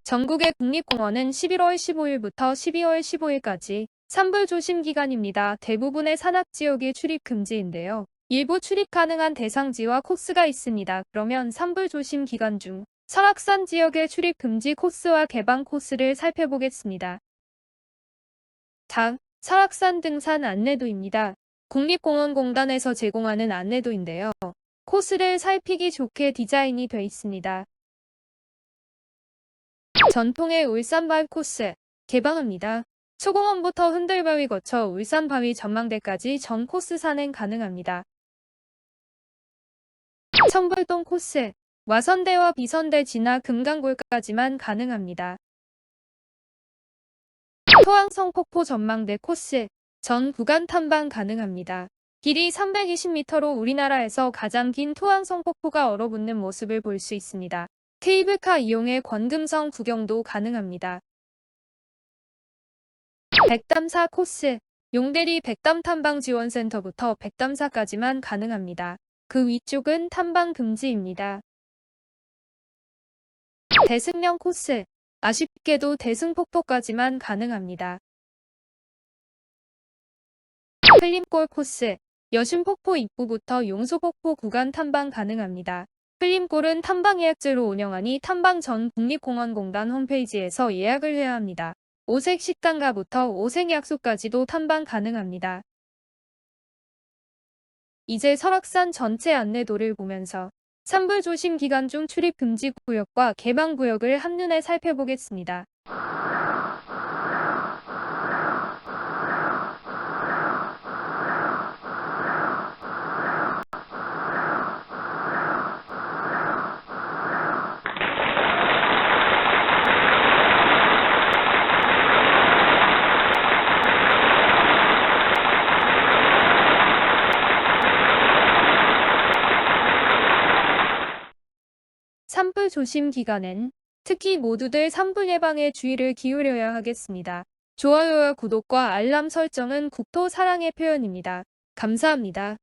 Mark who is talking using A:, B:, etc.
A: 전국의 국립공원은 11월 15일부터 12월 15일까지 산불 조심 기간입니다. 대부분의 산악지역이 출입 금지인데요. 일부 출입 가능한 대상지와 코스가 있습니다. 그러면 산불 조심 기간 중 설악산 지역의 출입 금지 코스와 개방 코스를 살펴보겠습니다. 다음, 설악산 등산 안내도입니다. 국립공원공단에서 제공하는 안내도인데요. 코스를 살피기 좋게 디자인이 되어 있습니다. 전통의 울산바위 코스 개방합니다. 소공원부터 흔들바위 거쳐 울산바위 전망대까지 전 코스 산행 가능합니다. 청불동 코스 와선대와 비선대 지나 금강골까지만 가능합니다. 토항성 폭포 전망대 코스 전 구간 탐방 가능합니다. 길이 320m로 우리나라에서 가장 긴 토항성 폭포가 얼어붙는 모습을 볼 수 있습니다. 케이블카 이용해 권금성 구경도 가능합니다. 백담사 코스 용대리 백담탐방지원센터부터 백담사까지만 가능합니다. 그 위쪽은 탐방 금지입니다. 대승령 코스 아쉽게도 대승폭포까지만 가능합니다. 흘림골 코스 여신폭포 입구부터 용소폭포 구간 탐방 가능합니다. 흘림골은 탐방 예약제로 운영하니 탐방 전 국립공원공단 홈페이지에서 예약을 해야 합니다. 오색 식당가부터 오색 약수까지도 탐방 가능합니다. 이제 설악산 전체 안내도를 보면서 산불 조심 기간 중 출입 금지 구역과 개방 구역을 한눈에 살펴보겠습니다. 산불 조심 기간엔 특히 모두들 산불 예방에 주의를 기울여야 하겠습니다. 좋아요와 구독과 알람 설정은 국토 사랑의 표현입니다. 감사합니다.